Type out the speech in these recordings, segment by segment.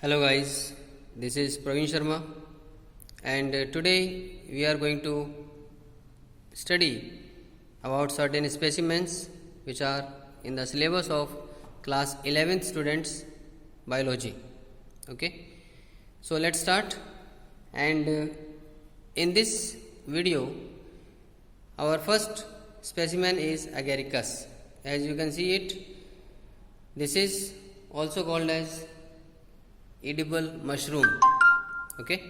Hello guys, this is Praveen Sharma and today we are going to study about certain specimens which are in the syllabus of class 11th students biology. Okay, so let's start. And in this video our first specimen is Agaricus. As you can see it, this is also called as edible mushroom. Okay,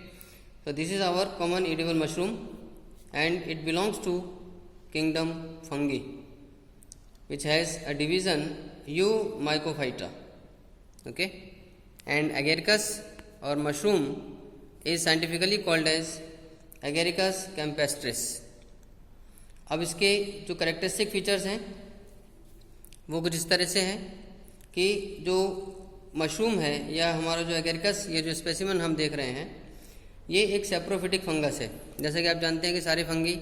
so this is our common edible mushroom and it belongs to kingdom fungi, which has a division Eumycophyta. Okay, and Agaricus or mushroom is scientifically called as Agaricus campestris. अब इसके जो characteristic features हैं वो कुछ इस तरह से हैं कि जो मशरूम है या हमारा जो एगेरिकस, ये जो स्पेसिमन हम देख रहे हैं, ये एक सेप्रोफिटिक फंगस है। जैसे कि आप जानते हैं कि सारे फंगी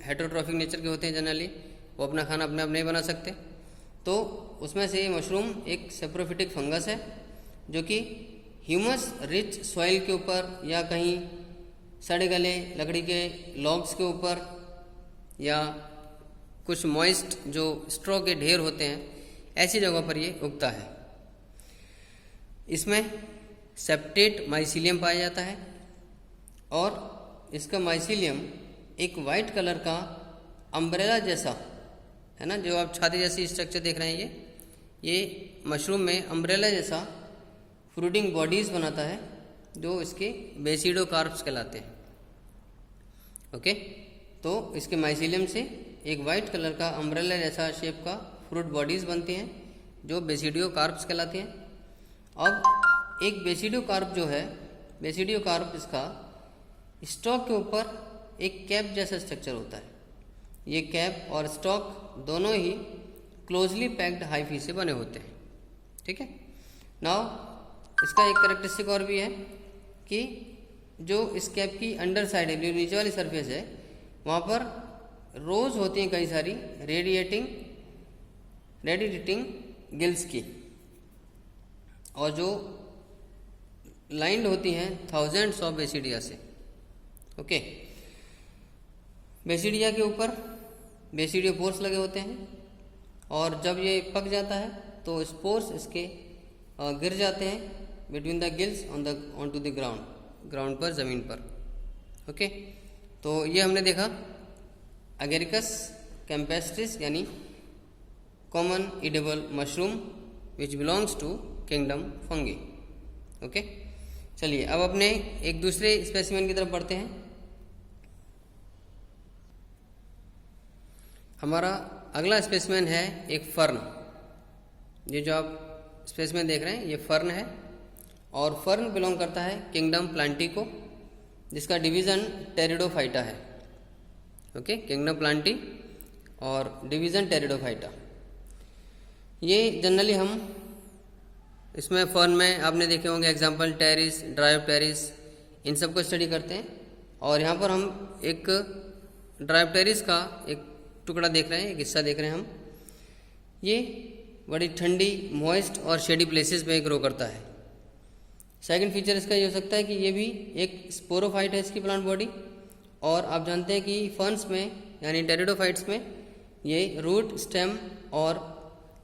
हेटेरोट्रॉफिक नेचर के होते हैं जनरली, वो अपना खाना अपने आप नहीं बना सकते, तो उसमें से ये मशरूम एक सेप्रोफिटिक फंगस है जो कि ह्यूमस रिच सॉइल के ऊपर या कहीं सड़े गले लकड़ी के लॉग्स के ऊपर या कुछ मॉइस्ट जो स्ट्रॉ के ढेर होते हैं, ऐसी जगह पर ये उगता है। इसमें सेप्टेट माइसीलियम पाया जाता है और इसका माइसीलियम एक वाइट कलर का अम्ब्रेला जैसा है ना, जो आप छाती जैसी स्ट्रक्चर देख रहे हैं, ये मशरूम में अम्ब्रेला जैसा फ्रूटिंग बॉडीज बनाता है जो इसके बेसिडोकार्प्स कहलाते हैं। ओके, तो इसके माइसीलियम से एक वाइट कलर का अम्ब्रेला जैसा शेप का फ्रूट बॉडीज बनती हैं जो बेसिडियोकार्प्स कहलाती हैं। अब एक बेसिडियोकार्प जो है, बेसिडियोकार्प इसका स्टॉक के ऊपर एक कैप जैसा स्ट्रक्चर होता है। ये कैप और स्टॉक दोनों ही क्लोजली पैक्ड हाइफी से बने होते हैं। ठीक है, नाउ इसका एक करेक्टरिस्टिक और भी है कि जो इस कैप की अंडर साइड है, जो नीचे वाली सरफेस है, वहाँ पर रोज होती हैं कई सारी रेडिएटिंग गिल्स की, और जो लाइंड होती हैं थाउजेंड्स ऑफ बेसिडिया से। ओके, बेसिडिया के ऊपर बेसिडियोपोर्स लगे होते हैं और जब ये पक जाता है तो स्पोर्स इसके गिर जाते हैं between the gills on to the ground पर, ज़मीन पर। ओके, तो ये हमने देखा अगेरिकस कैम्पेस्ट्रिस यानी common edible mushroom which belongs to kingdom fungi. Okay, चलिए अब अपने एक दूसरे स्पेसिमेन की तरफ बढ़ते हैं। हमारा अगला स्पेसिमेन है एक फर्न। ये जो आप स्पेसिमेन देख रहे हैं ये फर्न है और फर्न बिलोंग करता है किंगडम प्लांटी को, जिसका डिवीज़न टेरिडोफाइटा है। ओके, किंगडम प्लांटी और डिवीज़न टेरिडोफाइटा। ये जनरली हम इसमें फर्न में आपने देखे होंगे एग्जांपल टेरिस, ड्रायोप्टेरिस, इन सब को स्टडी करते हैं। और यहाँ पर हम एक ड्रायोप्टेरिस का एक टुकड़ा देख रहे हैं, एक हिस्सा देख रहे हैं हम। ये बड़ी ठंडी, मॉइस्ट और शेडी प्लेसेस में ग्रो करता है। सेकंड फीचर इसका ये हो सकता है कि ये भी एक स्पोरोफाइट है इसकी प्लांट बॉडी, और आप जानते हैं कि फर्न्स में यानी टेरिडोफाइट्स में ये रूट, स्टेम और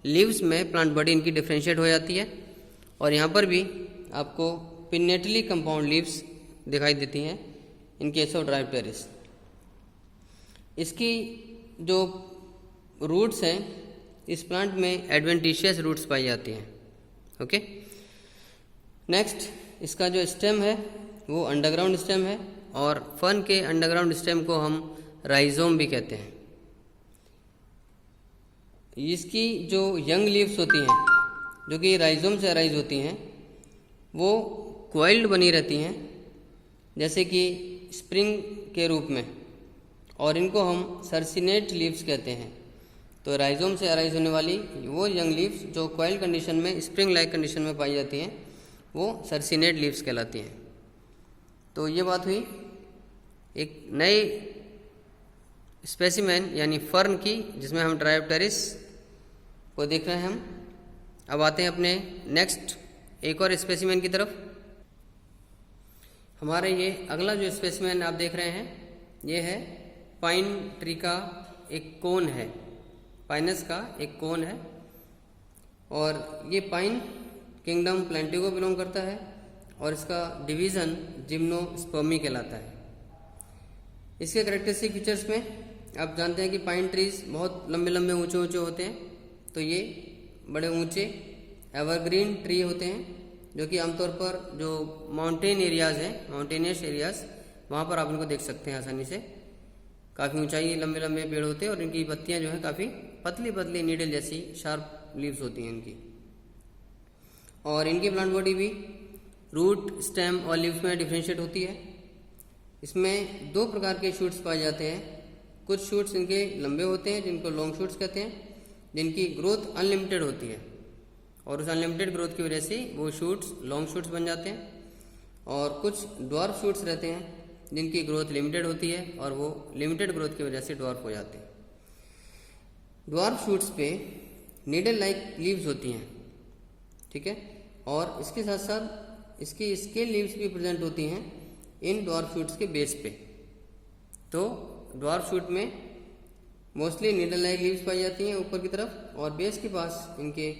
लीव्स में प्लांट बॉडी इनकी डिफ्रेंशिएट हो जाती है। और यहाँ पर भी आपको पिन्नेटली कंपाउंड लीव्स दिखाई देती हैं इन केस ऑफ ड्रायोप्टेरिस। इसकी जो रूट्स हैं, इस प्लांट में एडवेंटिशियस रूट्स पाई जाती हैं। ओके, नेक्स्ट इसका जो स्टेम है वो अंडरग्राउंड स्टेम है, और फर्न के अंडरग्राउंड स्टेम को हम राइजोम भी कहते हैं। इसकी जो यंग लीव्स होती हैं, जो कि राइजोम से अराइज होती हैं, वो क्वाइल्ड बनी रहती हैं जैसे कि स्प्रिंग के रूप में, और इनको हम सर्सिनेट लीव्स कहते हैं। तो राइजोम से अराइज होने वाली वो यंग लीव्स जो क्वाइल्ड कंडीशन में, स्प्रिंग लाइक कंडीशन में पाई जाती हैं, वो सर्सिनेट लीव्स कहलाती हैं। तो ये बात हुई एक नए स्पेसिमेन यानी फर्न की, जिसमें हम ड्रायोप्टेरिस को देख रहे हैं हम। अब आते हैं अपने नेक्स्ट एक और स्पेसिमेन की तरफ। हमारे ये अगला जो स्पेसिमेन आप देख रहे हैं ये है पाइन ट्री का एक कोन है, पाइनस का एक कोन है और ये पाइन किंगडम प्लेंटी को बिलोंग करता है और इसका डिवीज़न जिम्नोस्पर्मी कहलाता है। इसके करेक्टरिस्टिक फीचर्स में आप जानते हैं कि पाइन ट्रीज बहुत लंबे लंबे ऊंचे ऊंचे होते हैं, तो ये बड़े ऊंचे एवरग्रीन ट्री होते हैं जो कि आमतौर पर जो माउंटेन एरियाज़ हैं, माउंटेनियस एरियाज़, वहाँ पर आप इनको देख सकते हैं आसानी से। काफ़ी ऊंचाई लंबे लंबे पेड़ होते हैं और इनकी पत्तियाँ जो हैं काफ़ी पतली पतली नीडल जैसी शार्प लीव्स होती हैं इनकी। और इनकी प्लांट बॉडी भी रूट, स्टेम और लीव्स में डिफ्रेंशिएट होती है। इसमें दो प्रकार के शूट्स पाए जाते हैं। कुछ शूट्स इनके लंबे होते हैं जिनको लॉन्ग शूट्स कहते हैं, जिनकी ग्रोथ अनलिमिटेड होती है और उस अनलिमिटेड ग्रोथ की वजह से वो शूट्स लॉन्ग शूट्स बन जाते हैं। और कुछ ड्वार्फ शूट्स रहते हैं जिनकी ग्रोथ लिमिटेड होती है और वो लिमिटेड ग्रोथ की वजह से ड्वार्फ हो जाते हैं। ड्वार्फ शूट्स पे नीडल लाइक लीव्स होती हैं, ठीक है, और इसके साथ साथ इसकी स्केल लीव्स भी प्रेजेंट होती हैं इन ड्वार्फ शूट्स के बेस पे। तो ड्वार्फ शूट में मोस्टली नीडल लाइक लीव्स पाई जाती हैं ऊपर की तरफ और बेस के पास इनके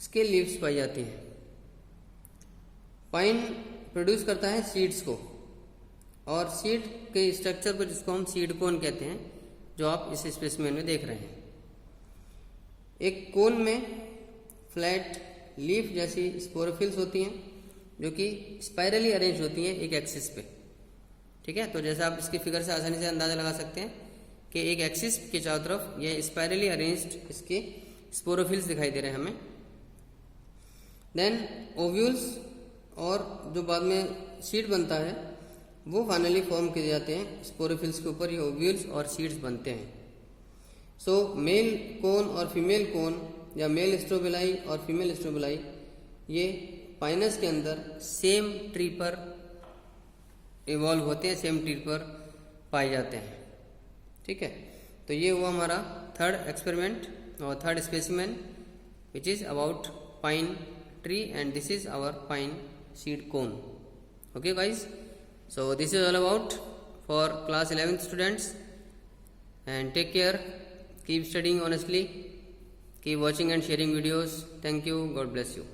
स्केल लीव्स पाई जाती हैं। पाइन प्रोड्यूस करता है सीड्स को और सीड के स्ट्रक्चर को, जिसको हम सीड कोन कहते हैं, जो आप इस स्पेसिमेन में देख रहे हैं। एक कोन में फ्लैट लीफ जैसी स्पोरोफिल्स होती हैं जो कि स्पाइरली अरेंज होती हैं एक एक्सिस पे, ठीक है। तो जैसा आप इसकी फिगर से आसानी से अंदाजा लगा सकते हैं कि एक एक्सिस के चारों तरफ ये स्पाइरली अरेंज्ड इसके स्पोरोफिल्स दिखाई दे रहे हैं हमें। देन ओव्यूल्स और जो बाद में सीड बनता है वो फाइनली फॉर्म किए जाते हैं स्पोरोफिल्स के ऊपर, ये ओव्यूल्स और सीड्स बनते हैं। सो मेल कोन और फीमेल कोन या मेल स्ट्रोबिलाई और फीमेल स्ट्रोबिलाई ये पाइनस के अंदर सेम ट्री पर इवॉल्व होते हैं, सेम ट्री पर पाए जाते हैं, ठीक है। तो ये हुआ हमारा थर्ड एक्सपेरिमेंट और third specimen which is about pine tree and this is our pine seed cone. Okay guys, so this is all about for class 11th students, and take care, keep studying honestly, keep watching and sharing videos. Thank you, God bless you.